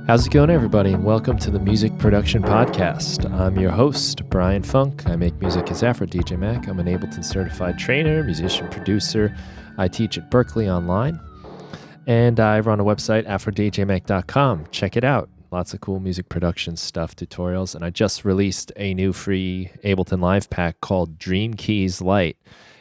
How's it going, everybody, and welcome to the Music Production Podcast. I'm your host, Brian Funk. I make music as AfroDJMac. I'm an Ableton certified trainer, musician, producer. I teach at Berkeley online, and I run a website, AfroDJMac.com. Check it out. Lots of cool music production stuff, tutorials, and I just released a new free Ableton Live pack called Dream Keys Lite.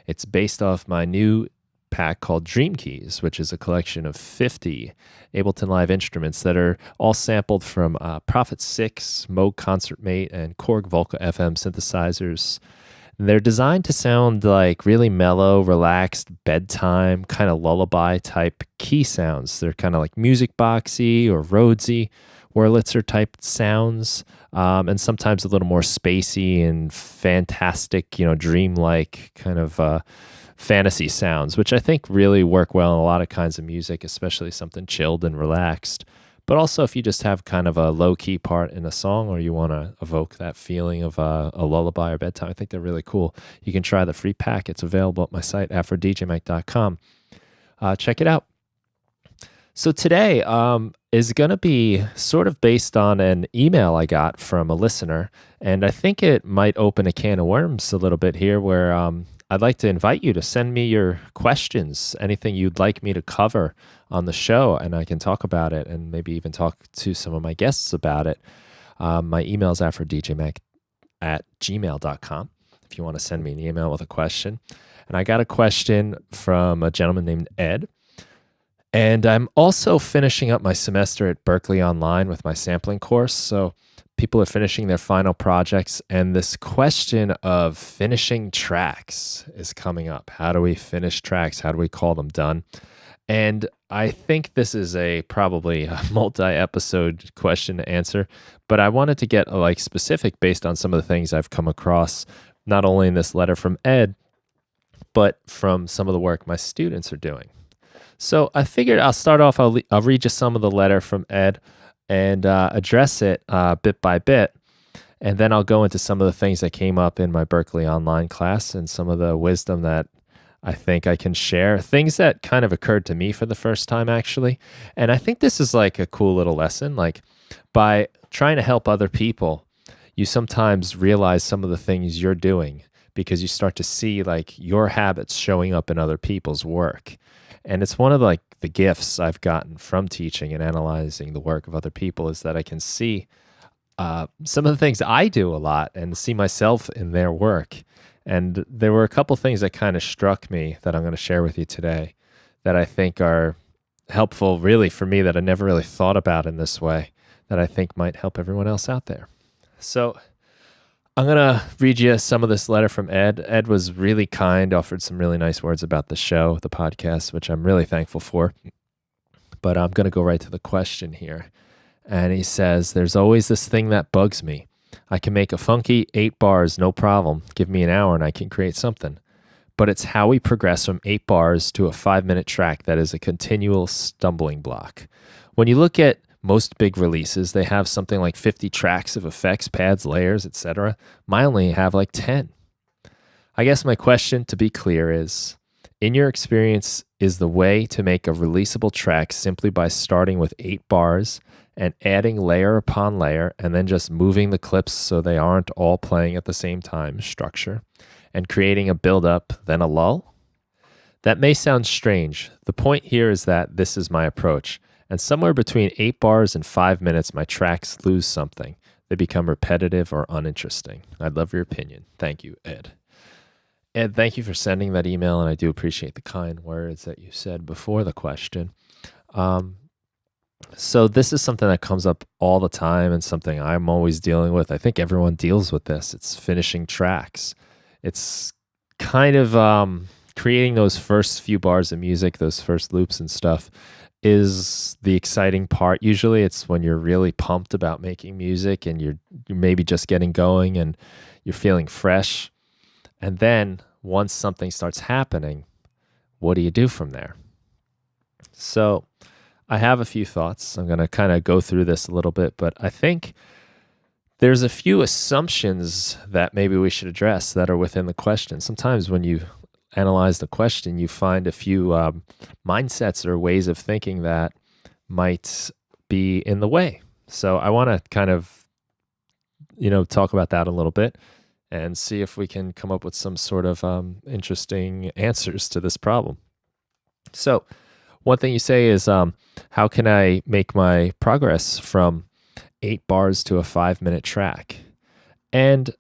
It's based off my new pack called Dream Keys, which is a collection of 50 Ableton Live instruments that are all sampled from Prophet 6, Moog Concert Mate, and Korg Volca FM synthesizers. They're designed to sound like really mellow, relaxed, bedtime, kind of lullaby type key sounds. They're kind of like music boxy or Rhodesy, Wurlitzer type sounds, and sometimes a little more spacey and fantastic, dreamlike kind of fantasy sounds, which I think really work well in a lot of kinds of music, especially something chilled and relaxed. But also if you just have kind of a low-key part in a song or you want to evoke that feeling of a lullaby or bedtime, I think they're really cool. You can try the free pack. It's available at my site, AfroDJMac.com. Check it out. So today is going to be sort of based on an email I got from a listener, and I think it might open a can of worms a little bit here where I'd like to invite you to send me your questions, anything you'd like me to cover on the show, and I can talk about it and maybe even talk to some of my guests about it. My email is afrodjmac@gmail.com if you want to send me an email with a question. And I got a question from a gentleman named Ed. And I'm also finishing up my semester at Berkeley Online with my sampling course. So people are finishing their final projects, and this question of finishing tracks is coming up. How do we finish tracks? How do we call them done? And I think this is probably a multi-episode question to answer, but I wanted to get specific based on some of the things I've come across, not only in this letter from Ed, but from some of the work my students are doing. So I figured I'll start off, I'll read you some of the letter from Ed and address it bit by bit. And then I'll go into some of the things that came up in my Berkeley Online class and some of the wisdom that I think I can share. Things that kind of occurred to me for the first time, actually. And I think this is like a cool little lesson. Like, by trying to help other people, you sometimes realize some of the things you're doing because you start to see like your habits showing up in other people's work. And it's one of the gifts I've gotten from teaching and analyzing the work of other people is that I can see some of the things I do a lot and see myself in their work. And there were a couple things that kind of struck me that I'm going to share with you today that I think are helpful really for me that I never really thought about in this way that I think might help everyone else out there. So I'm going to read you some of this letter from Ed. Ed was really kind, offered some really nice words about the show, the podcast, which I'm really thankful for. But I'm going to go right to the question here. And he says, there's always this thing that bugs me. I can make a funky 8 bars, no problem. Give me an hour and I can create something. But it's how we progress from 8 bars to a 5-minute track that is a continual stumbling block. When you look at most big releases, they have something like 50 tracks of effects, pads, layers, etc. Mine only have like 10. I guess my question, to be clear, is, in your experience, is the way to make a releasable track simply by starting with 8 bars and adding layer upon layer and then just moving the clips so they aren't all playing at the same time structure and creating a build-up, then a lull? That may sound strange. The point here is that this is my approach. And somewhere between 8 bars and 5 minutes, my tracks lose something. They become repetitive or uninteresting. I'd love your opinion. Thank you, Ed. Ed, thank you for sending that email, and I do appreciate the kind words that you said before the question. So this is something that comes up all the time and something I'm always dealing with. I think everyone deals with this. It's finishing tracks. It's kind of creating those first few bars of music, those first loops and stuff, is the exciting part. Usually it's when you're really pumped about making music and you're maybe just getting going and you're feeling fresh. And then once something starts happening, what do you do from there? So I have a few thoughts. I'm going to kind of go through this a little bit, but I think there's a few assumptions that maybe we should address that are within the question. Sometimes when you analyze the question, you find a few mindsets or ways of thinking that might be in the way So I want to kind of, talk about that a little bit and see if we can come up with some sort of interesting answers to this problem. So, one thing you say is, how can I make my progress from 8 bars to a 5-minute track? And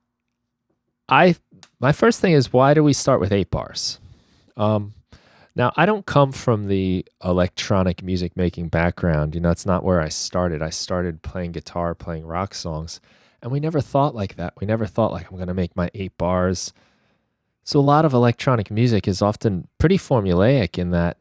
my first thing is, why do we start with 8 bars? Now, I don't come from the electronic music making background. It's not where I started. I started playing guitar, playing rock songs, and we never thought like that. We never thought like, I'm going to make my 8 bars. So a lot of electronic music is often pretty formulaic in that,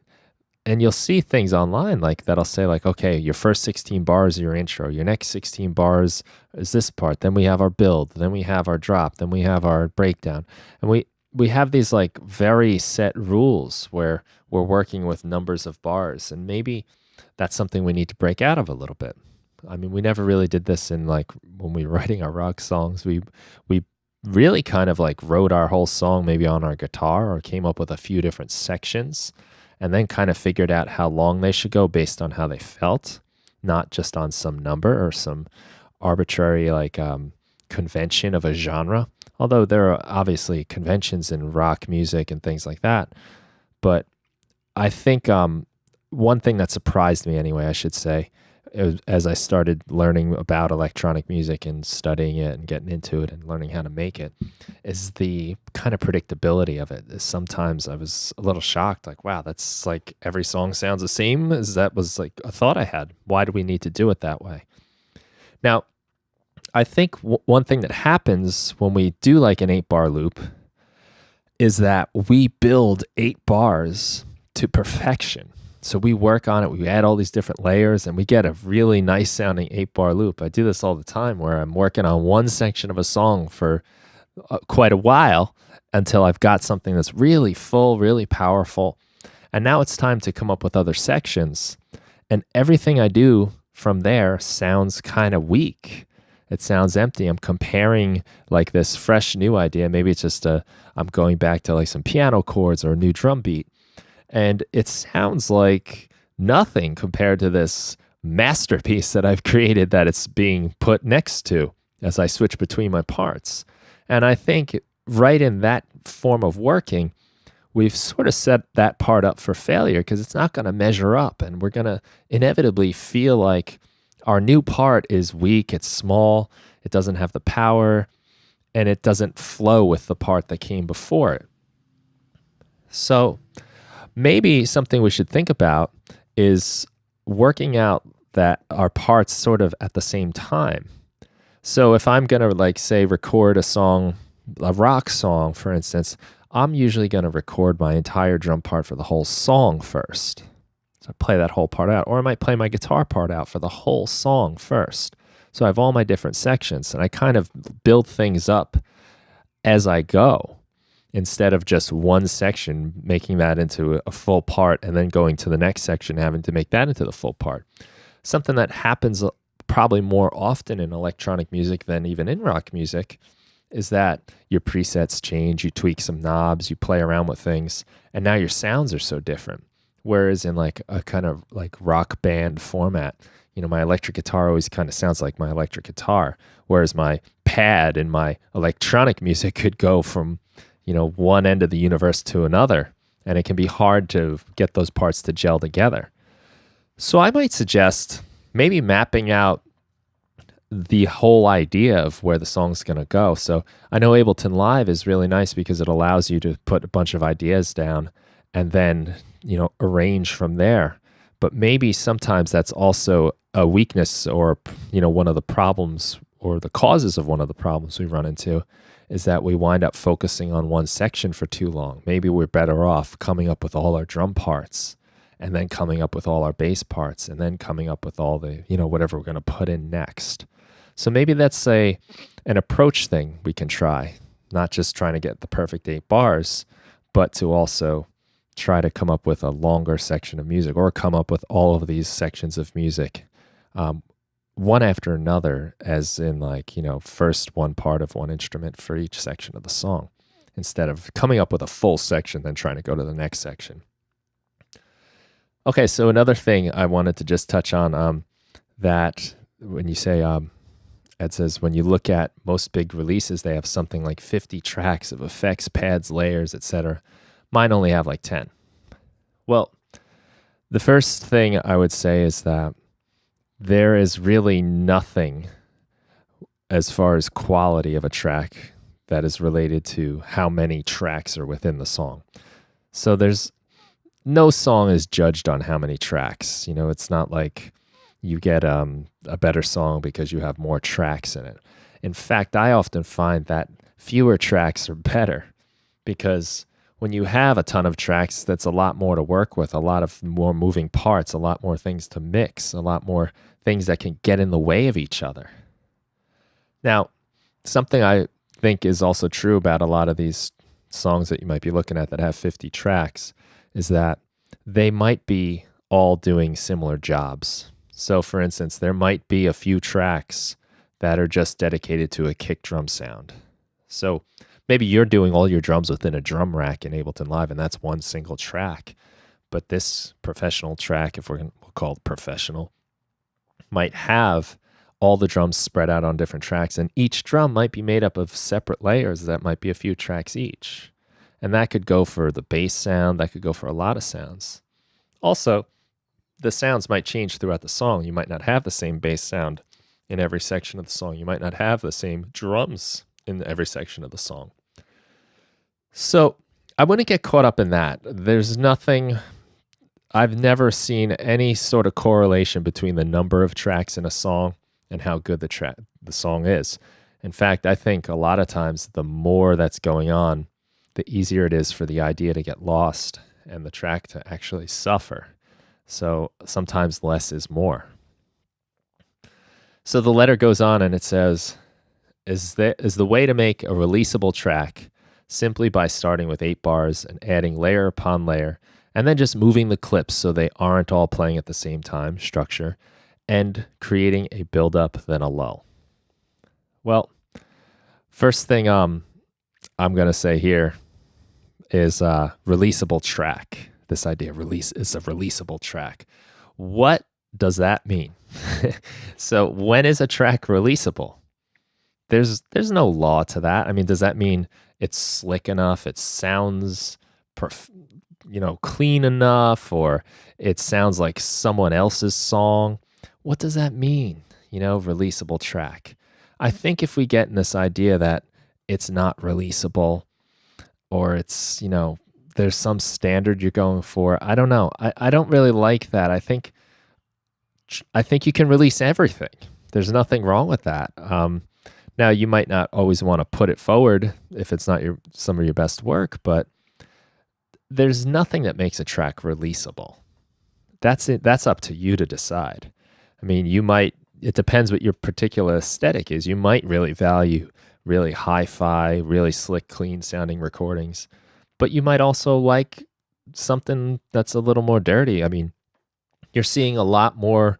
and you'll see things online like that'll say like, okay, your first 16 bars are your intro, your next 16 bars is this part, then we have our build, then we have our drop, then we have our breakdown. And we have these like very set rules where we're working with numbers of bars, and maybe that's something we need to break out of a little bit. I mean, we never really did this in like when we were writing our rock songs. We really kind of like wrote our whole song maybe on our guitar or came up with a few different sections and then kind of figured out how long they should go based on how they felt, not just on some number or some arbitrary like convention of a genre. Although there are obviously conventions in rock music and things like that. But I think one thing that surprised me anyway, I should say, as I started learning about electronic music and studying it and getting into it and learning how to make it, is the kind of predictability of it. Sometimes I was a little shocked, like, wow, that's like every song sounds the same. That was like a thought I had. Why do we need to do it that way? Now, I think one thing that happens when we do like an 8-bar loop is that we build 8 bars to perfection. So we work on it, we add all these different layers, and we get a really nice sounding 8-bar loop. I do this all the time where I'm working on one section of a song for quite a while until I've got something that's really full, really powerful. And now it's time to come up with other sections. And everything I do from there sounds kind of weak. It sounds empty. I'm comparing like this fresh new idea. Maybe it's just I'm going back to like some piano chords or a new drum beat. And it sounds like nothing compared to this masterpiece that I've created that it's being put next to as I switch between my parts. And I think right in that form of working, we've sort of set that part up for failure because it's not going to measure up. And we're going to inevitably feel like our new part is weak, it's small, it doesn't have the power, and it doesn't flow with the part that came before it. So maybe something we should think about is working out that our parts sort of at the same time. So if I'm going to like say record a song, a rock song, for instance, I'm usually going to record my entire drum part for the whole song first. So I play that whole part out, or I might play my guitar part out for the whole song first. So I have all my different sections and I kind of build things up as I go instead of just one section making that into a full part and then going to the next section having to make that into the full part. Something that happens probably more often in electronic music than even in rock music is that your presets change, you tweak some knobs, you play around with things, and now your sounds are so different. Whereas in like a kind of like rock band format, my electric guitar always kind of sounds like my electric guitar, whereas my pad in my electronic music could go from, one end of the universe to another, and it can be hard to get those parts to gel together. So I might suggest maybe mapping out the whole idea of where the song's going to go. So I know Ableton Live is really nice because it allows you to put a bunch of ideas down and then arrange from there. But maybe sometimes that's also a weakness or, one of the problems or the causes of one of the problems we run into is that we wind up focusing on one section for too long. Maybe we're better off coming up with all our drum parts and then coming up with all our bass parts and then coming up with all the, whatever we're going to put in next. So maybe that's an approach thing we can try, not just trying to get the perfect 8 bars, but to also try to come up with a longer section of music or come up with all of these sections of music one after another, as in like, first one part of one instrument for each section of the song, instead of coming up with a full section, then trying to go to the next section. Okay, so another thing I wanted to just touch on that when you say, Ed says, when you look at most big releases, they have something like 50 tracks of effects, pads, layers, etc. Mine only have like 10. Well, the first thing I would say is that there is really nothing as far as quality of a track that is related to how many tracks are within the song. So there's no song is judged on how many tracks. It's not like you get a better song because you have more tracks in it. In fact, I often find that fewer tracks are better, because when you have a ton of tracks, that's a lot more to work with, a lot of more moving parts, a lot more things to mix, a lot more things that can get in the way of each other. Now, something I think is also true about a lot of these songs that you might be looking at that have 50 tracks is that they might be all doing similar jobs. So, for instance, there might be a few tracks that are just dedicated to a kick drum sound. So maybe you're doing all your drums within a drum rack in Ableton Live, and that's one single track. But this professional track, if we'll call it professional, might have all the drums spread out on different tracks, and each drum might be made up of separate layers that might be a few tracks each. And that could go for the bass sound, that could go for a lot of sounds. Also, the sounds might change throughout the song. You might not have the same bass sound in every section of the song. You might not have the same drums in every section of the song. So I wouldn't get caught up in that. I've never seen any sort of correlation between the number of tracks in a song and how good the song is. In fact, I think a lot of times the more that's going on, the easier it is for the idea to get lost and the track to actually suffer. So sometimes less is more. So the letter goes on and it says, is the way to make a releasable track simply by starting with 8 bars and adding layer upon layer, and then just moving the clips so they aren't all playing at the same time, structure, and creating a build-up, then a lull. Well, first thing I'm going to say here is releasable track. This idea is a releasable track. What does that mean? So when is a track releasable? There's no law to that. I mean, does that mean it's slick enough, it sounds clean enough, or it sounds like someone else's song? What does that mean? Releasable track. I think if we get in this idea that it's not releasable, or it's, there's some standard you're going for, I don't know. I don't really like that. I think you can release everything. There's nothing wrong with that. Now, you might not always want to put it forward if it's not some of your best work, but there's nothing that makes a track releasable. That's it. That's up to you to decide. I mean, it depends what your particular aesthetic is. You might really value really hi-fi, really slick, clean sounding recordings, but you might also like something that's a little more dirty. I mean, you're seeing a lot more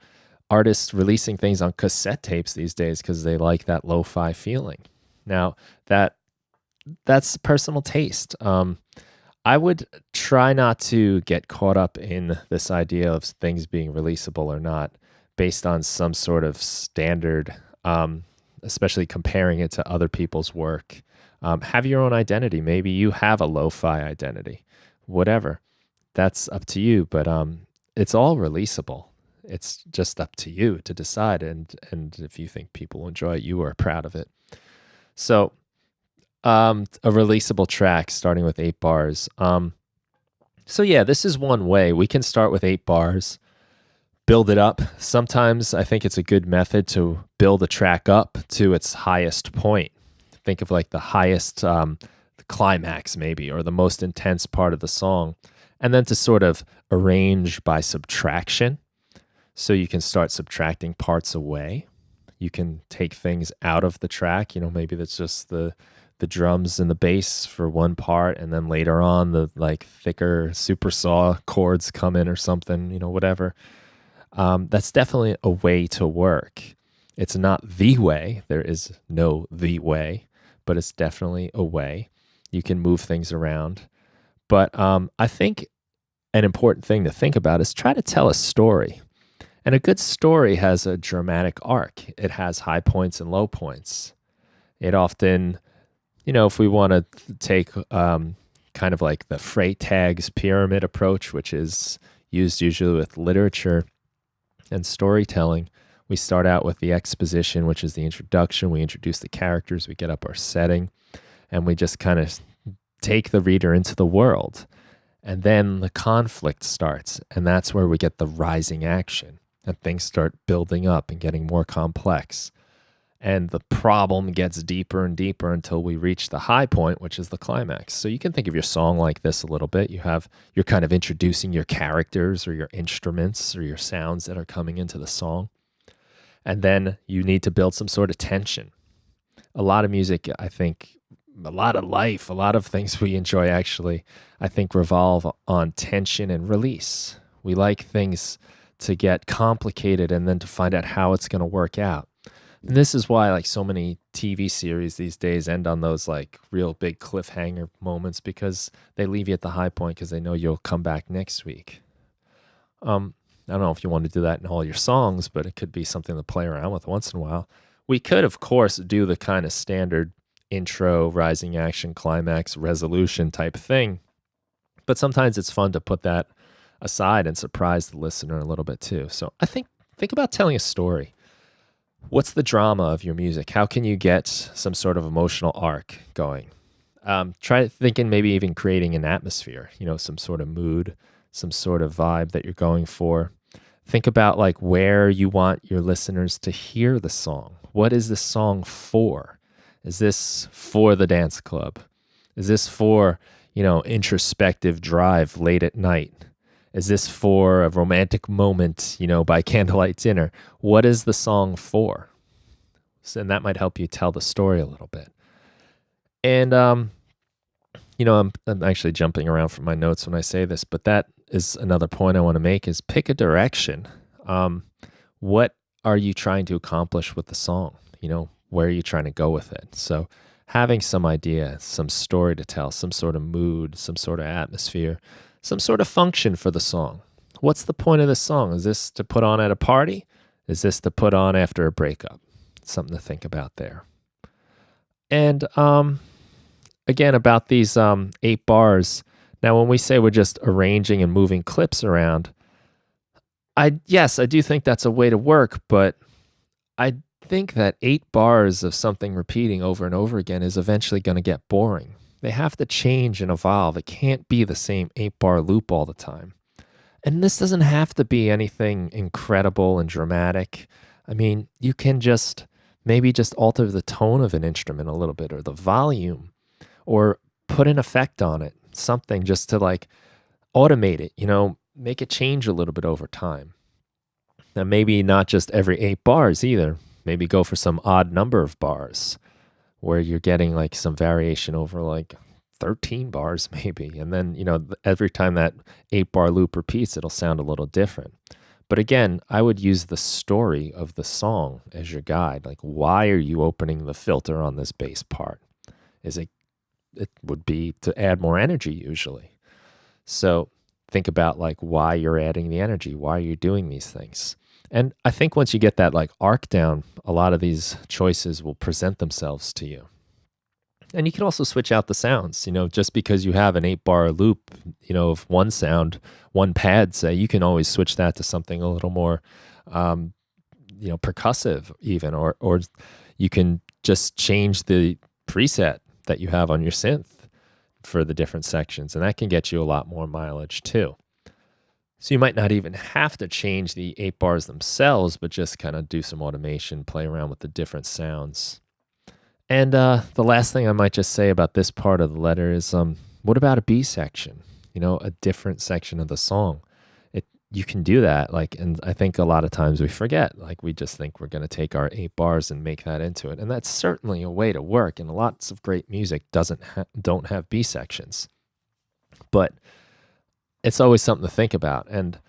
artists releasing things on cassette tapes these days because they like that lo-fi feeling. Now, that's personal taste. I would try not to get caught up in this idea of things being releasable or not based on some sort of standard, especially comparing it to other people's work. Have your own identity. Maybe you have a lo-fi identity. Whatever. That's up to you, but it's all releasable. It's just up to you to decide, and if you think people will enjoy it, you are proud of it. So a releasable track starting with 8 bars. So yeah, this is one way. We can start with 8 bars, build it up. Sometimes I think it's a good method to build a track up to its highest point. Think of like the highest the climax maybe, or the most intense part of the song, and then to sort of arrange by subtraction. So you can start subtracting parts away. You can take things out of the track. Maybe that's just the drums and the bass for one part, and then later on the like thicker super saw chords come in or something, whatever. That's definitely a way to work. It's not the way. There is no the way, but it's definitely a way. You can move things around. But I think an important thing to think about is try to tell a story. And a good story has a dramatic arc. It has high points and low points. It often, if we want to take kind of like the Freytag's pyramid approach, which is used usually with literature and storytelling, we start out with the exposition, which is the introduction. We introduce the characters, we get up our setting, and we just kind of take the reader into the world. And then the conflict starts, and that's where we get the rising action, and things start building up and getting more complex. And the problem gets deeper and deeper until we reach the high point, which is the climax. So you can think of your song like this a little bit. You're kind of introducing your characters or your instruments or your sounds that are coming into the song. And then you need to build some sort of tension. A lot of music, I think, a lot of life, a lot of things we enjoy actually, I think revolve on tension and release. We like things to get complicated and then to find out how it's going to work out. And this is why like so many TV series these days end on those like real big cliffhanger moments, because they leave you at the high point because they know you'll come back next week. I don't know if you want to do that in all your songs, but it could be something to play around with once in a while. We could, of course, do the kind of standard intro, rising action, climax, resolution type thing. But sometimes it's fun to put that aside and surprise the listener a little bit too. So I think about telling a story. What's the drama of your music? How can you get some sort of emotional arc going? Try thinking maybe even creating an atmosphere, some sort of mood, some sort of vibe that you're going for. Think about like where you want your listeners to hear the song. What is this song for? Is this for the dance club? Is this for, introspective drive late at night? Is this for a romantic moment, by candlelight dinner? What is the song for? And that might help you tell the story a little bit. And, I'm actually jumping around from my notes when I say this, but that is another point I want to make is pick a direction. What are you trying to accomplish with the song? Where are you trying to go with it? So having some idea, some story to tell, some sort of mood, some sort of atmosphere, some sort of function for the song. What's the point of the song? Is this to put on at a party? Is this to put on after a breakup? Something to think about there. And again, about these 8 bars. Now, when we say we're just arranging and moving clips around, I do think that's a way to work, but I think that 8 bars of something repeating over and over again is eventually going to get boring. They have to change and evolve. It can't be the same 8-bar loop all the time. And this doesn't have to be anything incredible and dramatic. I mean, you can maybe just alter the tone of an instrument a little bit, or the volume, or put an effect on it, something just to like automate it, make it change a little bit over time. Now, maybe not just every 8 bars either. Maybe go for some odd number of bars where you're getting like some variation over like 13 bars maybe. And then, every time that 8-bar loop repeats, it'll sound a little different. But again, I would use the story of the song as your guide. Like, why are you opening the filter on this bass part? It would be to add more energy usually. So think about like why you're adding the energy, why you're doing these things. And I think once you get that like arc down, a lot of these choices will present themselves to you. And you can also switch out the sounds, just because you have an 8-bar loop, of one sound, one pad, say, you can always switch that to something a little more, percussive even, or you can just change the preset that you have on your synth for the different sections. And that can get you a lot more mileage too. So you might not even have to change the 8 bars themselves, but just kind of do some automation, play around with the different sounds. And the last thing I might just say about this part of the letter is, what about a B section? A different section of the song. You can do that, and I think a lot of times we forget, we just think we're going to take our 8 bars and make that into it. And that's certainly a way to work, and lots of great music don't have B sections. But it's always something to think about. And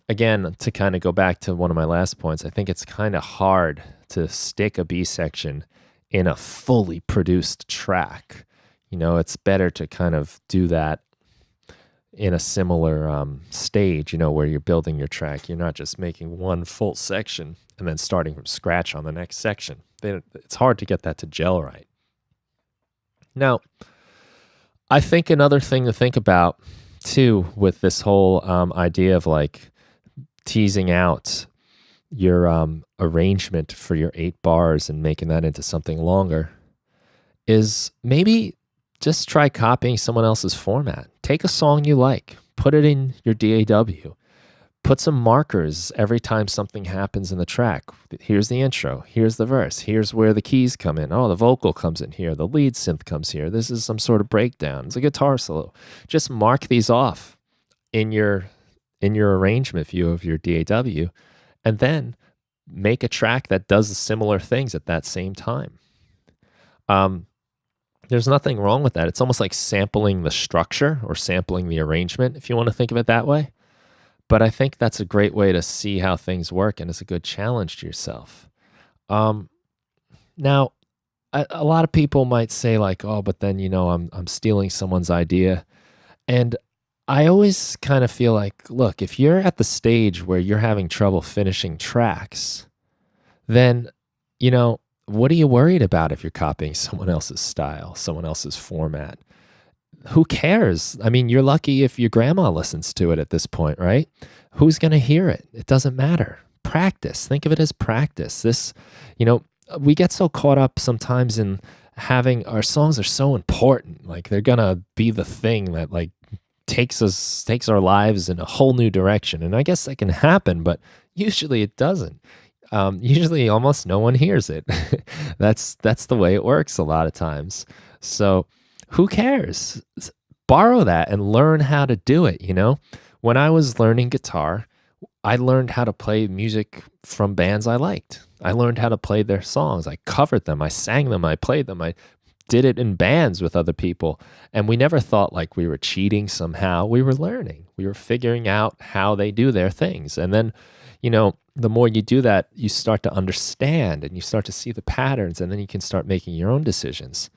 again, to kind of go back to one of my last points, I think it's kind of hard to stick a B section in a fully produced track. It's better to kind of do that in a similar stage, where you're building your track. You're not just making one full section and then starting from scratch on the next section. It's hard to get that to gel right. Now, I think another thing to think about too with this whole idea of like teasing out your arrangement for your 8 bars and making that into something longer is maybe just try copying someone else's format. Take a song you like, put it in your DAW, put some markers every time something happens in the track. Here's the intro, here's the verse, here's where the keys come in. Oh, the vocal comes in here, the lead synth comes here. This is some sort of breakdown. It's a guitar solo. Just mark these off in your arrangement view of your DAW, and then make a track that does similar things at that same time. There's nothing wrong with that. It's almost like sampling the structure or sampling the arrangement, if you want to think of it that way. But I think that's a great way to see how things work, and it's a good challenge to yourself. Now, a lot of people might say like, oh, but then, I'm stealing someone's idea. And I always kind of feel like, look, if you're at the stage where you're having trouble finishing tracks, then, what are you worried about if you're copying someone else's style, someone else's format? Who cares? I mean, you're lucky if your grandma listens to it at this point, right? Who's going to hear it? It doesn't matter. Practice. Think of it as practice. We get so caught up sometimes in having our songs are so important. Like they're going to be the thing that like takes our lives in a whole new direction. And I guess that can happen, but usually it doesn't. Usually almost no one hears it. That's the way it works a lot of times. So who cares? Borrow that and learn how to do it, When I was learning guitar, I learned how to play music from bands I liked. I learned how to play their songs. I covered them. I sang them. I played them. I did it in bands with other people. And we never thought like we were cheating somehow. We were learning. We were figuring out how they do their things. And then, the more you do that, you start to understand and you start to see the patterns, and then you can start making your own decisions.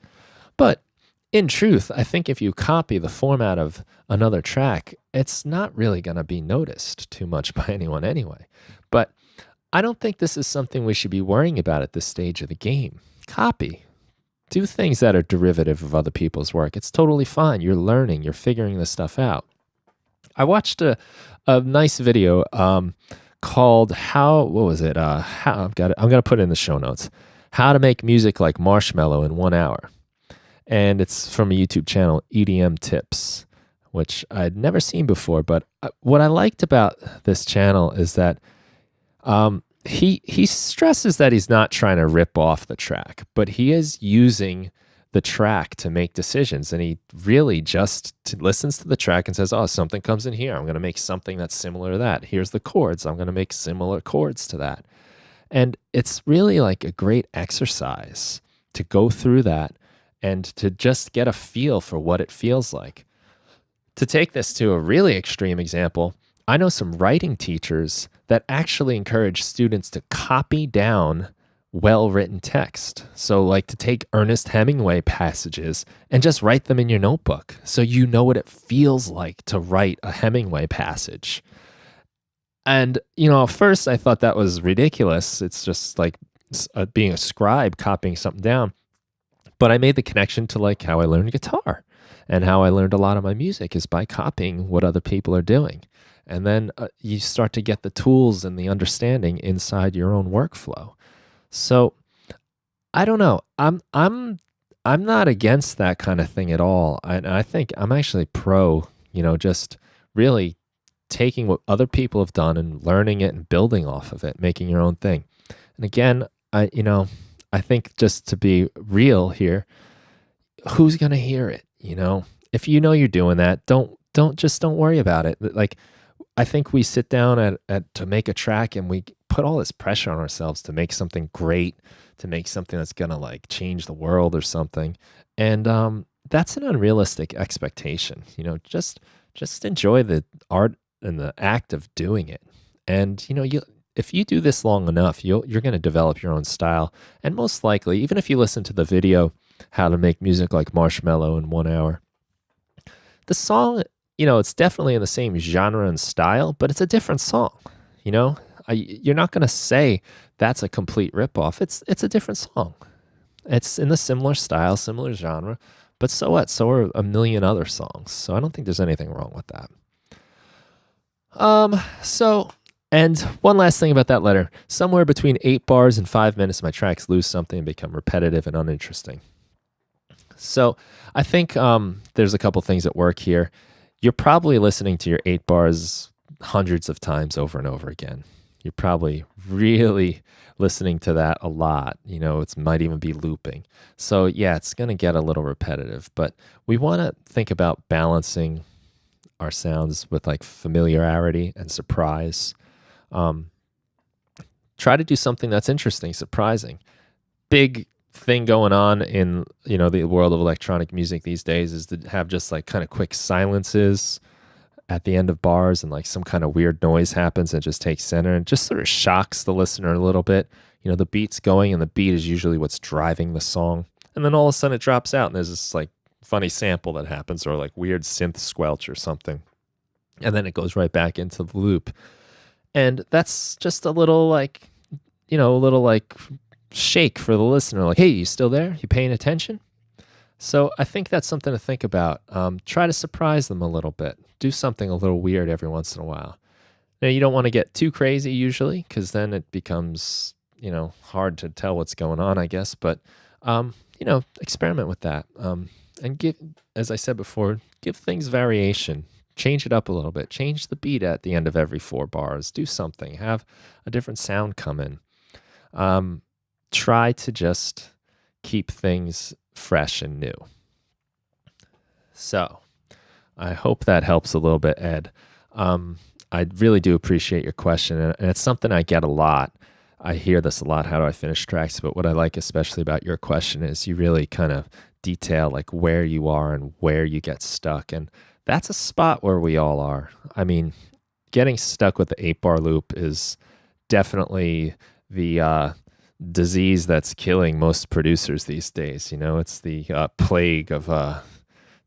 But in truth, I think if you copy the format of another track, it's not really going to be noticed too much by anyone anyway. But I don't think this is something we should be worrying about at this stage of the game. Copy. Do things that are derivative of other people's work. It's totally fine. You're learning. You're figuring this stuff out. I watched a nice video called I'm going to put it in the show notes. How to Make Music Like Marshmallow in 1 hour. And it's from a YouTube channel, EDM Tips, which I'd never seen before. But what I liked about this channel is that he stresses that he's not trying to rip off the track, but he is using the track to make decisions. And he really just listens to the track and says, oh, something comes in here. I'm going to make something that's similar to that. Here's the chords. I'm going to make similar chords to that. And it's really like a great exercise to go through that and to just get a feel for what it feels like. To take this to a really extreme example, I know some writing teachers that actually encourage students to copy down well-written text. So like to take Ernest Hemingway passages and just write them in your notebook so you know what it feels like to write a Hemingway passage. And, at first I thought that was ridiculous. It's just like being a scribe copying something down. But I made the connection to like how I learned guitar, and how I learned a lot of my music is by copying what other people are doing. And then you start to get the tools and the understanding inside your own workflow. So I don't know. I'm not against that kind of thing at all. I think I'm actually pro, just really taking what other people have done and learning it and building off of it, making your own thing. And again, I think just to be real here, who's going to hear it? If you're doing that, don't worry about it. Like, I think we sit down to make a track and we put all this pressure on ourselves to make something great, to make something that's going to like change the world or something. And that's an unrealistic expectation. Just enjoy the art and the act of doing it. And, if you do this long enough, you're going to develop your own style. And most likely, even if you listen to the video, How to Make Music Like Marshmallow in 1 hour, the song, it's definitely in the same genre and style, but it's a different song. You know, you're not going to say that's a complete ripoff. It's a different song. It's in the similar style, similar genre, but so what? So are a million other songs. So I don't think there's anything wrong with that. And one last thing about that letter. Somewhere between 8 bars and 5 minutes, my tracks lose something and become repetitive and uninteresting. So I think there's a couple things at work here. You're probably listening to your 8 bars hundreds of times over and over again. You're probably really listening to that a lot. It might even be looping. So yeah, it's going to get a little repetitive, but we want to think about balancing our sounds with like familiarity and surprise. Try to do something that's interesting, surprising. Big thing going on in the world of electronic music these days is to have just like kind of quick silences at the end of bars, and like some kind of weird noise happens and just takes center and just sort of shocks the listener a little bit. The beat's going and the beat is usually what's driving the song, and then all of a sudden it drops out and there's this like funny sample that happens, or like weird synth squelch or something, and then it goes right back into the loop. And that's just a little like shake for the listener, like, hey, you still there? You paying attention? So I think that's something to think about. Try to surprise them a little bit. Do something a little weird every once in a while. Now, you don't want to get too crazy usually, because then it becomes, hard to tell what's going on, I guess. But, experiment with that. And give, as I said before, give things variation. Change it up a little bit. Change the beat at the end of every 4 bars. Do something. Have a different sound come in. Try to just keep things fresh and new. So I hope that helps a little bit, Ed. I really do appreciate your question, and it's something I get a lot. I hear this a lot, how do I finish tracks? But what I like especially about your question is you really kind of detail like where you are and where you get stuck. And that's a spot where we all are. I mean, getting stuck with the 8-bar loop is definitely the disease that's killing most producers these days. It's the plague of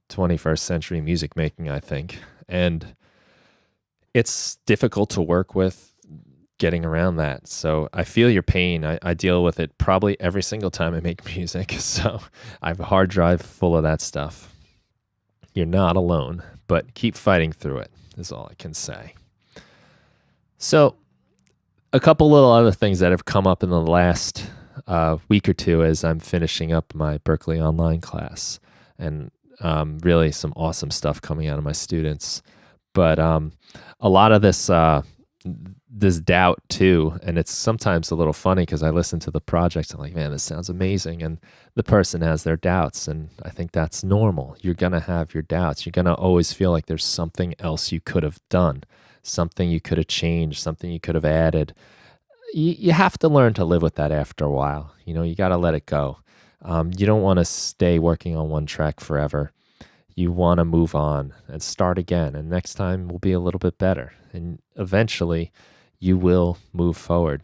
21st century music making, I think. And it's difficult to work with getting around that. So I feel your pain. I deal with it probably every single time I make music. So I have a hard drive full of that stuff. You're not alone, but keep fighting through it is all I can say. So a couple little other things that have come up in the last week or two as I'm finishing up my Berklee Online class, and really some awesome stuff coming out of my students. But a lot of this doubt too, and it's sometimes a little funny because I listen to the project, I'm like, man, this sounds amazing, and the person has their doubts, and I think that's normal. You're gonna have your doubts. You're gonna always feel like there's something else you could have done, something you could have changed, something you could have added. You have to learn to live with that after a while. You got to let it go. You don't want to stay working on one track forever. You want to move on and start again. And next time will be a little bit better. And eventually you will move forward.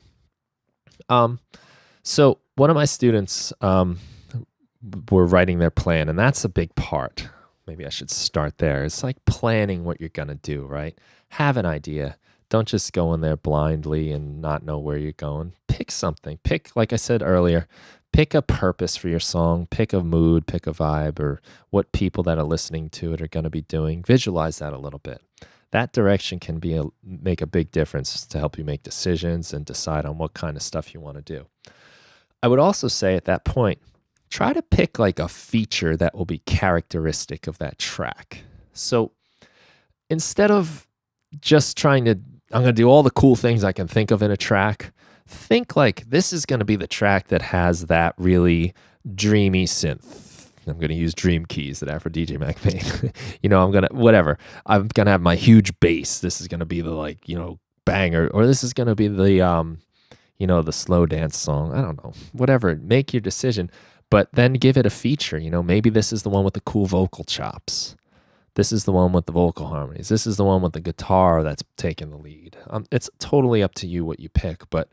So one of my students were writing their plan, and that's a big part. Maybe I should start there. It's like planning what you're going to do, right? Have an idea. Don't just go in there blindly and not know where you're going. Pick something. Like I said earlier, pick a purpose for your song. Pick a mood, pick a vibe, or what people that are listening to it are going to be doing. Visualize that a little bit. That direction can make a big difference to help you make decisions and decide on what kind of stuff you want to do. I would also say at that point, try to pick like a feature that will be characteristic of that track. So instead of just trying to, I'm going to do all the cool things I can think of in a track, think like this is going to be the track that has that really dreamy synth. I'm going to use dream keys that AfroDJMac made. I'm going to have my huge bass. This is going to be the banger, or this is going to be the, the slow dance song. I don't know, whatever. Make your decision, but then give it a feature. Maybe this is the one with the cool vocal chops. This is the one with the vocal harmonies. This is the one with the guitar that's taking the lead. It's totally up to you what you pick, but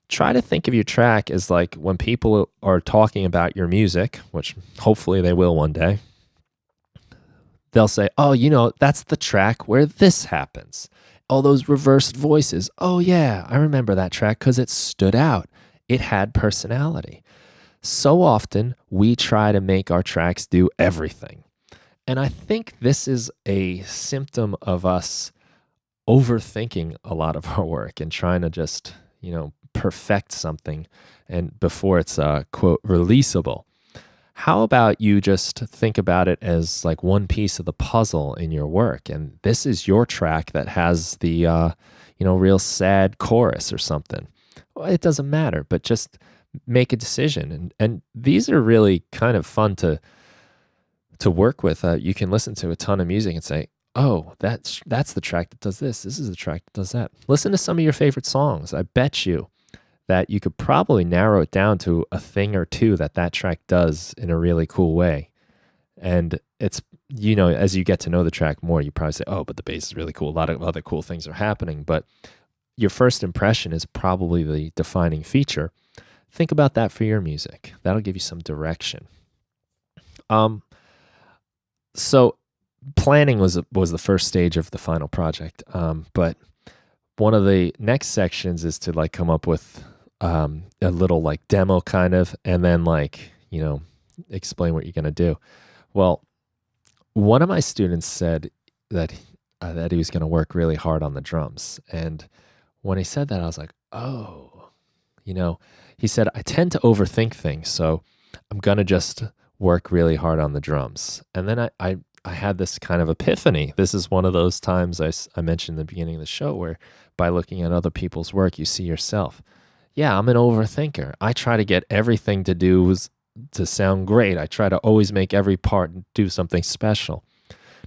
try to think of your track as like when people are talking about your music, which hopefully they will one day, They'll say, oh, that's the track where this happens. All those reversed voices. Oh, yeah, I remember that track because it stood out. It had personality. So often we try to make our tracks do everything. And I think this is a symptom of us overthinking a lot of our work and trying to just, perfect something and before it's quote releasable. How about you just think about it as like one piece of the puzzle in your work, and this is your track that has the real sad chorus or something. Well, it doesn't matter, but just make a decision, and these are really kind of fun to work with. You can listen to a ton of music and say, oh, that's the track that does this. This is the track that does that. Listen to some of your favorite songs. I bet you that you could probably narrow it down to a thing or two that track does in a really cool way. And it's, as you get to know the track more, you probably say, oh, but the bass is really cool. A lot of other cool things are happening. But your first impression is probably the defining feature. Think about that for your music. That'll give you some direction. So planning was the first stage of the final project. But one of the next sections is to like come up with a little like demo kind of, and then like, explain what you're going to do. Well, one of my students said that he was going to work really hard on the drums. And when he said that, I was like, oh, he said, I tend to overthink things. So I'm going to just work really hard on the drums. And then I had this kind of epiphany. This is one of those times I mentioned in the beginning of the show where by looking at other people's work, you see yourself. Yeah, I'm an overthinker. I try to get everything to sound great. I try to always make every part do something special.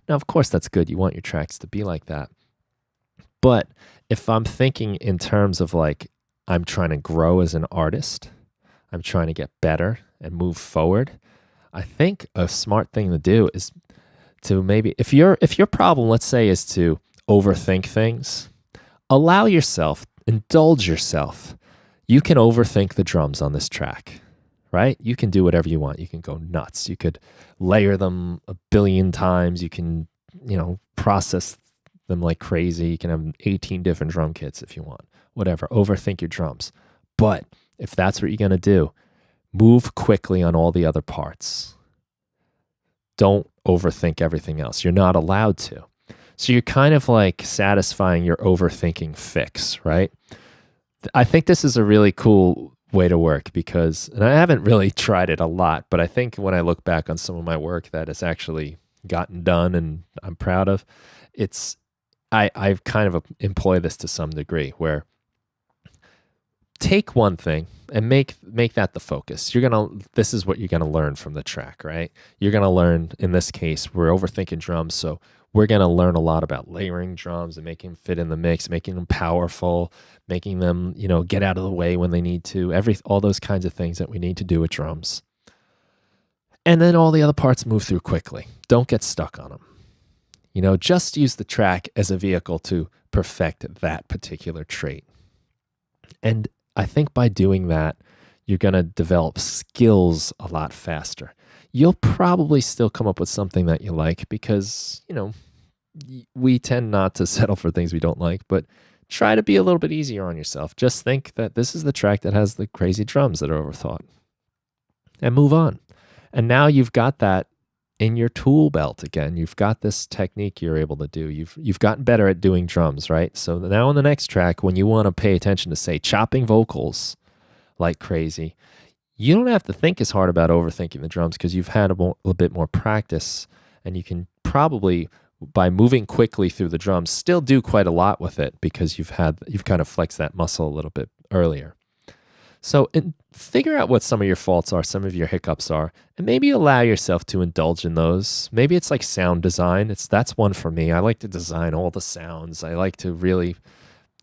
Now, of course, that's good. You want your tracks to be like that. But if I'm thinking in terms of like, I'm trying to grow as an artist, I'm trying to get better and move forward, I think a smart thing to do is to maybe, if your problem, let's say, is to overthink things, allow yourself, indulge yourself. You can overthink the drums on this track, right? You can do whatever you want. You can go nuts. You could layer them a billion times. You can, process them like crazy. You can have 18 different drum kits if you want. Whatever. Overthink your drums. But if that's what you're going to do, move quickly on all the other parts. Don't overthink everything else. You're not allowed to. So you're kind of like satisfying your overthinking fix, right? I think this is a really cool way to work because, and I haven't really tried it a lot, but I think when I look back on some of my work that has actually gotten done and I'm proud of, I've kind of employ this to some degree where take one thing and make that the focus. This is what you're gonna learn from the track, right? You're gonna learn, in this case, we're overthinking drums, so we're gonna learn a lot about layering drums and making them fit in the mix, making them powerful, making them, get out of the way when they need to, all those kinds of things that we need to do with drums. And then all the other parts move through quickly. Don't get stuck on them. Just use the track as a vehicle to perfect that particular trait. And I think by doing that, you're going to develop skills a lot faster. You'll probably still come up with something that you like because, we tend not to settle for things we don't like, but try to be a little bit easier on yourself. Just think that this is the track that has the crazy drums that are overthought and move on. And now you've got that in your tool belt again. You've got this technique you're able to do. You've gotten better at doing drums, right? So now on the next track, when you want to pay attention to, say, chopping vocals like crazy, you don't have to think as hard about overthinking the drums because you've had a bit more practice, and you can probably, by moving quickly through the drums, still do quite a lot with it because you've kind of flexed that muscle a little bit earlier. So figure out what some of your faults are, some of your hiccups are, and maybe allow yourself to indulge in those. Maybe it's like sound design. That's one for me. I like to design all the sounds. I like to really,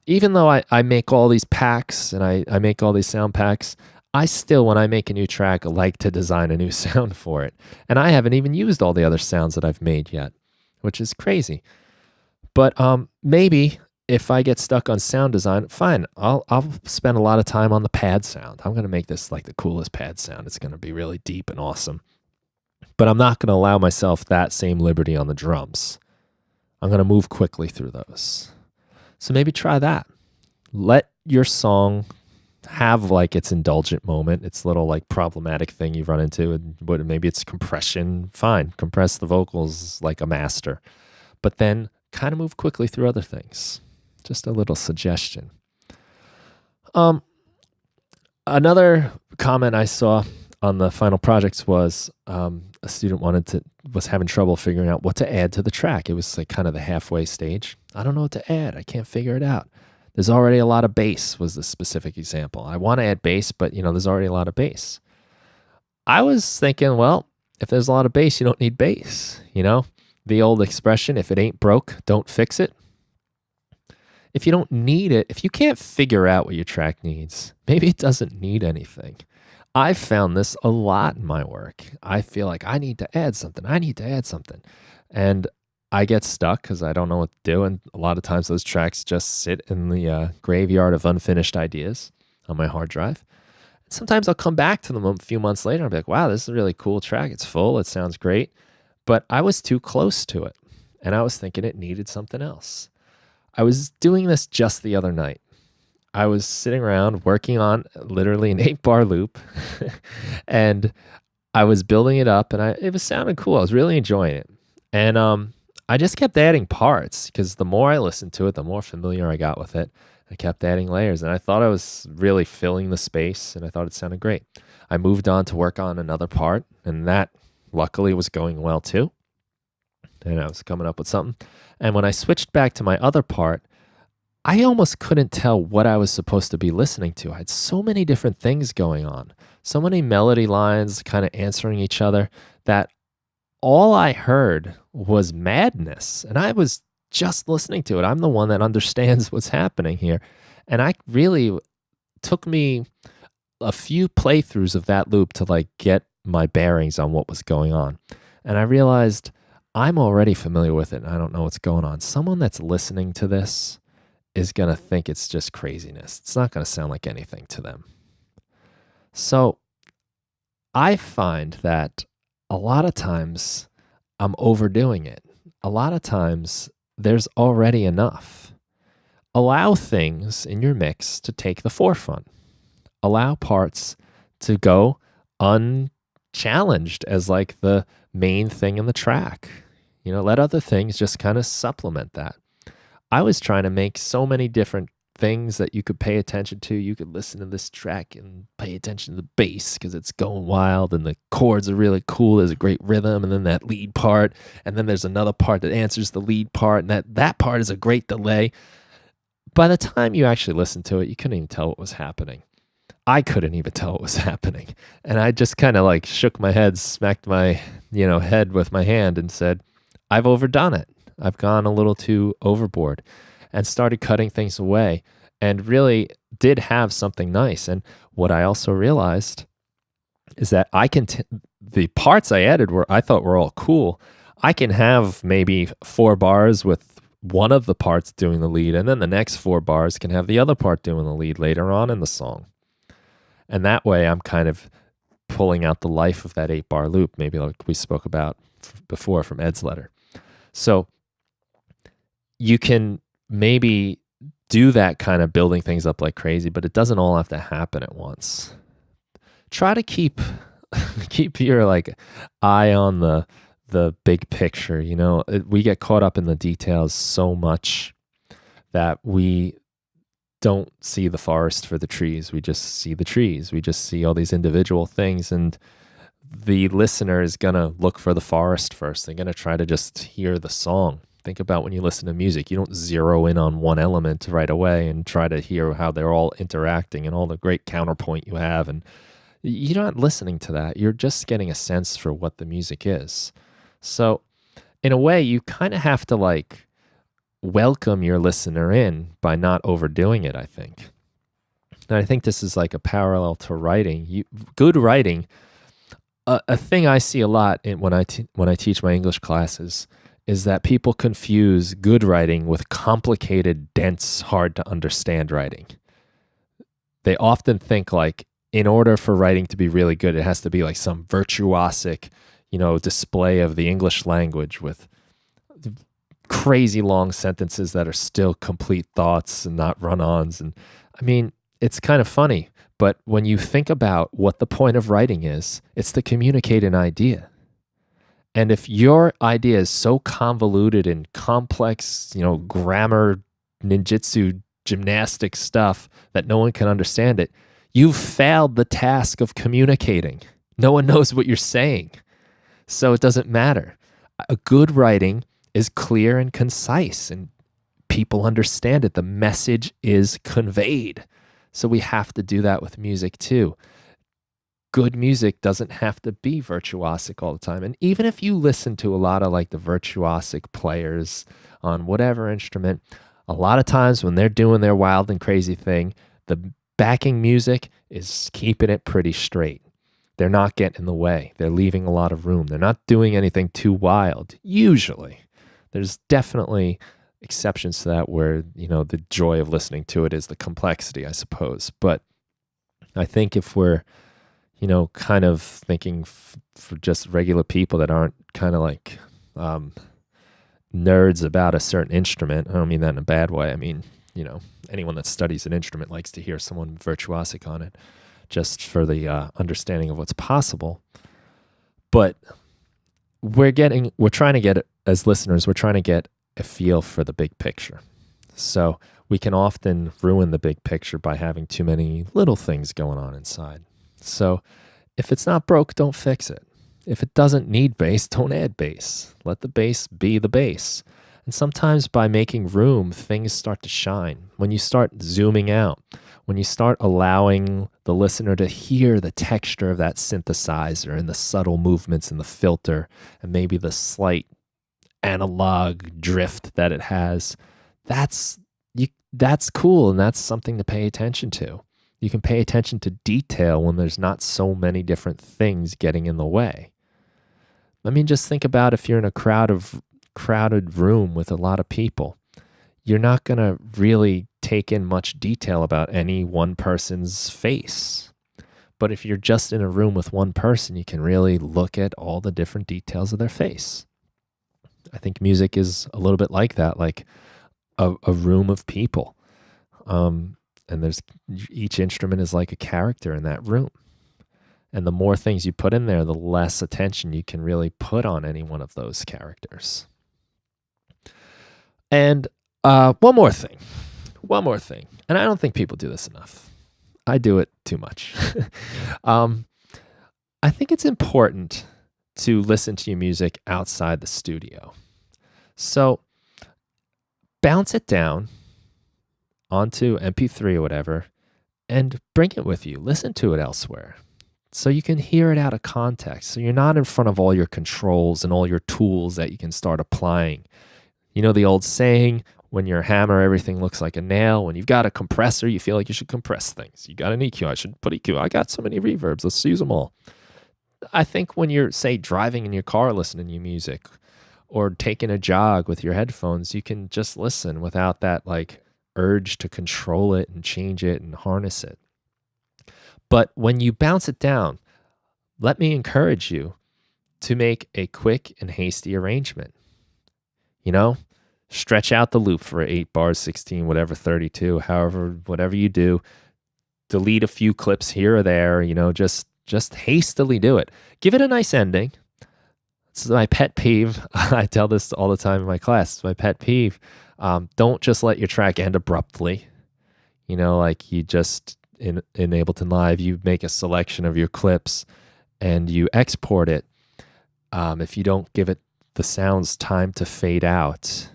even though I make all these packs and I make all these sound packs, I still, when I make a new track, like to design a new sound for it. And I haven't even used all the other sounds that I've made yet, which is crazy. But maybe if I get stuck on sound design, fine. I'll spend a lot of time on the pad sound. I'm going to make this like the coolest pad sound. It's going to be really deep and awesome. but I'm not going to allow myself that same liberty on the drums. I'm going to move quickly through those. So maybe try that. Let your song have like its indulgent moment, its little like problematic thing you run into, and maybe it's compression. Fine, compress the vocals like a master, but then kind of move quickly through other things. Just a little suggestion. Another comment I saw on the final projects was a student was having trouble figuring out what to add to the track. It was like kind of the halfway stage. I don't know what to add. I can't figure it out. There's already a lot of bass was the specific example. I want to add bass, but there's already a lot of bass. I was thinking, well, if there's a lot of bass, you don't need bass. The old expression, if it ain't broke, don't fix it. If you don't need it, if you can't figure out what your track needs, maybe it doesn't need anything. I've found this a lot in my work. I feel like I need to add something. And I get stuck because I don't know what to do. And a lot of times those tracks just sit in the graveyard of unfinished ideas on my hard drive. And sometimes I'll come back to them a few months later and be like, wow, this is a really cool track. It's full. It sounds great. But I was too close to it. And I was thinking it needed something else. I was doing this just the other night. I was sitting around working on literally an 8-bar loop. And I was building it up and it was sounding cool. I was really enjoying it. And I just kept adding parts because the more I listened to it, the more familiar I got with it. I kept adding layers and I thought I was really filling the space and I thought it sounded great. I moved on to work on another part and that luckily was going well too. And I was coming up with something. And when I switched back to my other part, I almost couldn't tell what I was supposed to be listening to. I had so many different things going on, so many melody lines kind of answering each other that all I heard was madness. And I was just listening to it. I'm the one that understands what's happening here. And took me a few playthroughs of that loop to like get my bearings on what was going on. And I realized I'm already familiar with it and I don't know what's going on. Someone that's listening to this is going to think it's just craziness. It's not going to sound like anything to them. So I find that a lot of times I'm overdoing it. A lot of times there's already enough. Allow things in your mix to take the forefront. Allow parts to go unchallenged as like the main thing in the track. Let other things just kind of supplement that. I was trying to make so many different things that you could pay attention to. You could listen to this track and pay attention to the bass because it's going wild and the chords are really cool. There's a great rhythm and then that lead part. And then there's another part that answers the lead part and that part is a great delay. By the time you actually listened to it, you couldn't even tell what was happening. I couldn't even tell what was happening. And I just kind of like shook my head, smacked my head with my hand and said, I've overdone it. I've gone a little too overboard and started cutting things away and really did have something nice. And what I also realized is that the parts I added I thought were all cool. I can have maybe 4 bars with one of the parts doing the lead, and then the next 4 bars can have the other part doing the lead later on in the song. And that way I'm kind of pulling out the life of that 8-bar loop, maybe like we spoke about before from Ed's letter. So you can maybe do that kind of building things up like crazy, but it doesn't all have to happen at once. Try to keep your like eye on the big picture. We get caught up in the details so much that we don't see the forest for the trees. We just see the trees. We just see all these individual things, and the listener is going to look for the forest first. They're going to try to just hear the song. Think about when you listen to music, you don't zero in on one element right away and try to hear how they're all interacting and all the great counterpoint you have. And you're not listening to that. You're just getting a sense for what the music is. So in a way, you kind of have to like welcome your listener in by not overdoing it, I think. And I think this is like a parallel to writing. Good writing, a thing I see a lot when I teach my English classes is that people confuse good writing with complicated, dense, hard to understand writing. They often think like in order for writing to be really good, it has to be like some virtuosic, display of the English language with crazy long sentences that are still complete thoughts and not run-ons. And I mean, it's kind of funny, but when you think about what the point of writing is, it's to communicate an idea. And if your idea is so convoluted and complex, grammar, ninjutsu, gymnastic stuff that no one can understand it, you've failed the task of communicating. No one knows what you're saying. So it doesn't matter. A good writing is clear and concise, and people understand it. The message is conveyed. So we have to do that with music too. Good music doesn't have to be virtuosic all the time. And even if you listen to a lot of like the virtuosic players on whatever instrument, a lot of times when they're doing their wild and crazy thing, the backing music is keeping it pretty straight. They're not getting in the way. They're leaving a lot of room. They're not doing anything too wild, usually. There's definitely exceptions to that where, the joy of listening to it is the complexity, I suppose. But I think if we're, kind of thinking for just regular people that aren't kind of like nerds about a certain instrument, I don't mean that in a bad way. I mean, anyone that studies an instrument likes to hear someone virtuosic on it, just for the understanding of what's possible. But we're trying to get, as listeners, we're trying to get a feel for the big picture. So we can often ruin the big picture by having too many little things going on inside. So if it's not broke, don't fix it. If it doesn't need bass, don't add bass. Let the bass be the bass. And sometimes by making room, things start to shine. When you start zooming out, when you start allowing the listener to hear the texture of that synthesizer and the subtle movements in the filter and maybe the slight analog drift that it has, that's cool, and that's something to pay attention to. You can pay attention to detail when there's not so many different things getting in the way. I mean, just think about if you're in a crowded room with a lot of people, you're not going to really take in much detail about any one person's face. But if you're just in a room with one person, you can really look at all the different details of their face. I think music is a little bit like that, like a room of people. And each instrument is like a character in that room. And the more things you put in there, the less attention you can really put on any one of those characters. And one more thing. And I don't think people do this enough. I do it too much. I think it's important to listen to your music outside the studio. So bounce it down onto MP3 or whatever and bring it with you. Listen to it elsewhere so you can hear it out of context. So you're not in front of all your controls and all your tools that you can start applying. You know the old saying, when you're a hammer, everything looks like a nail. When you've got a compressor, you feel like you should compress things. You got an EQ, I should put EQ. I got so many reverbs, let's use them all. I think when you're, say, driving in your car listening to music or taking a jog with your headphones, you can just listen without that like urge to control it and change it and harness it. But when you bounce it down, let me encourage you to make a quick and hasty arrangement. Stretch out the loop for 8 bars, 16, whatever, 32, however, whatever you do. Delete a few clips here or there, just hastily do it. Give it a nice ending. It's my pet peeve. I tell this all the time in my class. It's my pet peeve. Don't just let your track end abruptly. Like you just, in Ableton Live, you make a selection of your clips and you export it. If you don't give it the sounds time to fade out,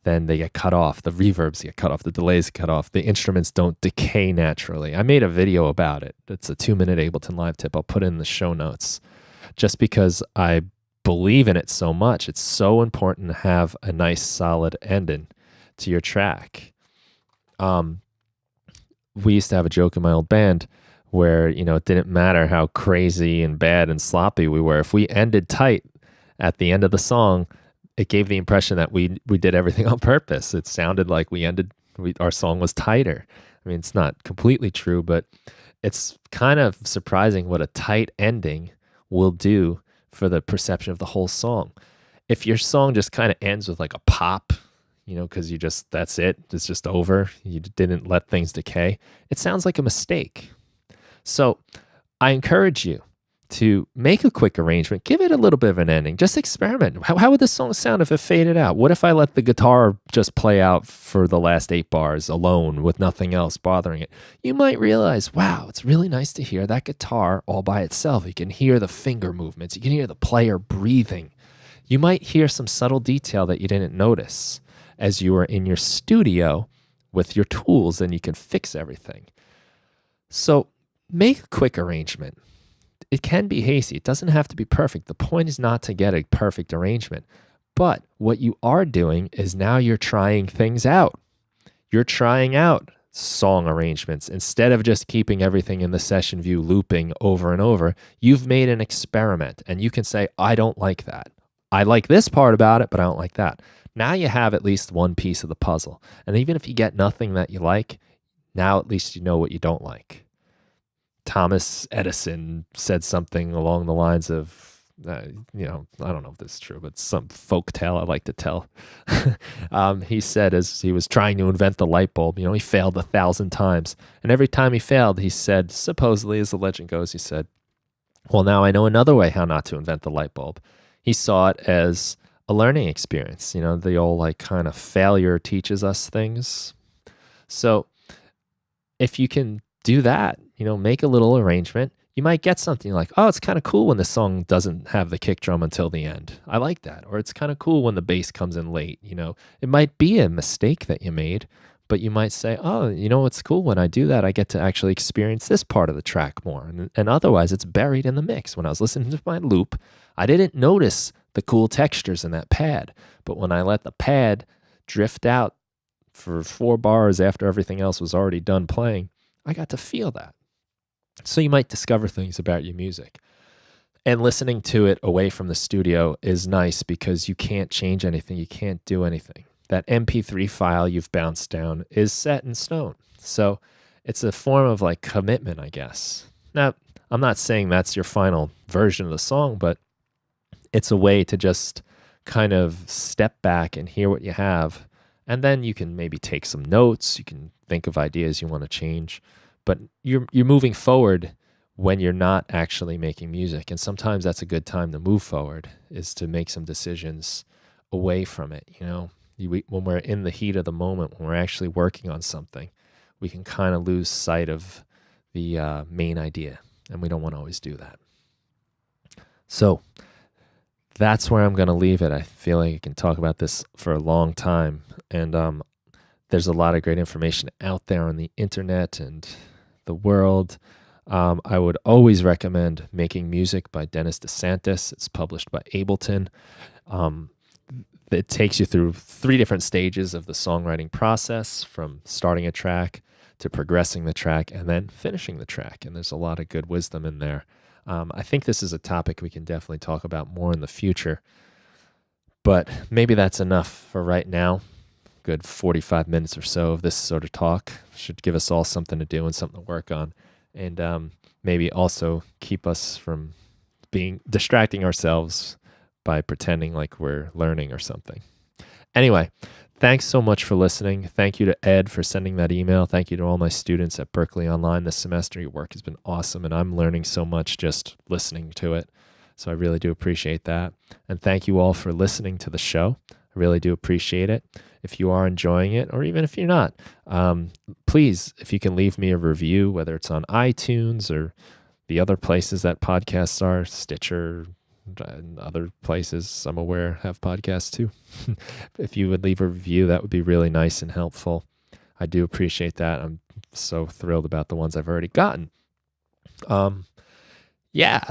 then they get cut off. The reverbs get cut off. The delays get cut off. The instruments don't decay naturally. I made a video about it. It's a 2-minute Ableton Live tip. I'll put it in the show notes just because I believe in it so much. It's so important to have a nice solid ending to your track. We used to have a joke in my old band where, it didn't matter how crazy and bad and sloppy we were. If we ended tight at the end of the song, it gave the impression that we did everything on purpose. It sounded like our song was tighter. I mean, it's not completely true, but it's kind of surprising what a tight ending will do for the perception of the whole song. If your song just kind of ends with like a pop, because that's it, it's just over, you didn't let things decay, it sounds like a mistake. So I encourage you to make a quick arrangement, give it a little bit of an ending, just experiment. How would this song sound if it faded out? What if I let the guitar just play out for the last 8 bars alone with nothing else bothering it? You might realize, wow, it's really nice to hear that guitar all by itself. You can hear the finger movements. You can hear the player breathing. You might hear some subtle detail that you didn't notice as you were in your studio with your tools, and you can fix everything. So make a quick arrangement. It can be hasty. It doesn't have to be perfect. The point is not to get a perfect arrangement. But what you are doing is now you're trying things out. You're trying out song arrangements. Instead of just keeping everything in the session view looping over and over, you've made an experiment, and you can say, I don't like that. I like this part about it, but I don't like that. Now you have at least one piece of the puzzle. And even if you get nothing that you like, now at least you know what you don't like. Thomas Edison said something along the lines of, I don't know if this is true, but some folk tale I like to tell. He said as he was trying to invent the light bulb, he failed 1,000 times. And every time he failed, he said, supposedly as the legend goes, he said, well, now I know another way how not to invent the light bulb. He saw it as a learning experience. The old kind of failure teaches us things. So if you can do that, make a little arrangement, you might get something like, oh, it's kind of cool when the song doesn't have the kick drum until the end. I like that. Or it's kind of cool when the bass comes in late. It might be a mistake that you made, but you might say, oh, what's cool when I do that, I get to actually experience this part of the track more. And otherwise it's buried in the mix. When I was listening to my loop, I didn't notice the cool textures in that pad. But when I let the pad drift out for 4 bars after everything else was already done playing, I got to feel that. So you might discover things about your music. And listening to it away from the studio is nice because you can't change anything. You can't do anything. That MP3 file you've bounced down is set in stone. So it's a form of commitment, I guess. Now, I'm not saying that's your final version of the song, but it's a way to just kind of step back and hear what you have. And then you can maybe take some notes. You can think of ideas you want to change. But you're moving forward when you're not actually making music. And sometimes that's a good time to move forward, is to make some decisions away from it. When we're in the heat of the moment, when we're actually working on something, we can kind of lose sight of the main idea. And we don't want to always do that. So that's where I'm going to leave it. I feel like I can talk about this for a long time. And there's a lot of great information out there on the internet and the world. I would always recommend Making Music by Dennis DeSantis. It's published by Ableton. It takes you through 3 different stages of the songwriting process, from starting a track to progressing the track and then finishing the track. And there's a lot of good wisdom in there. I think this is a topic we can definitely talk about more in the future. But maybe that's enough for right now. Good 45 minutes or so of this sort of talk should give us all something to do and something to work on. And maybe also keep us from distracting ourselves by pretending like we're learning or something. Anyway, thanks so much for listening. Thank you to Ed for sending that email. Thank you to all my students at Berklee Online this semester. Your work has been awesome, and I'm learning so much just listening to it. So I really do appreciate that. And thank you all for listening to the show. I really do appreciate it. If you are enjoying it, or even if you're not, please, if you can leave me a review, whether it's on iTunes or the other places that podcasts are, Stitcher, and other places I'm aware have podcasts too. If you would leave a review, that would be really nice and helpful. I do appreciate that. I'm so thrilled about the ones I've already gotten.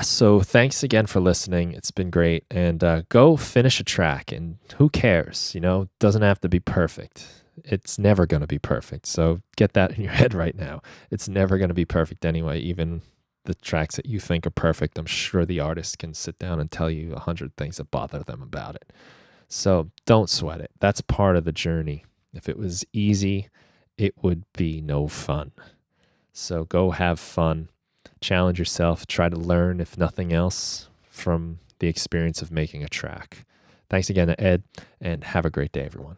So thanks again for listening. It's been great. And go finish a track, and who cares? Doesn't have to be perfect. It's never going to be perfect. So get that in your head right now. It's never going to be perfect anyway. Even the tracks that you think are perfect, I'm sure the artist can sit down and tell you 100 things that bother them about it. So don't sweat it. That's part of the journey. If it was easy, it would be no fun. So go have fun. Challenge yourself. Try to learn, if nothing else, from the experience of making a track. Thanks again to Ed, and have a great day, everyone.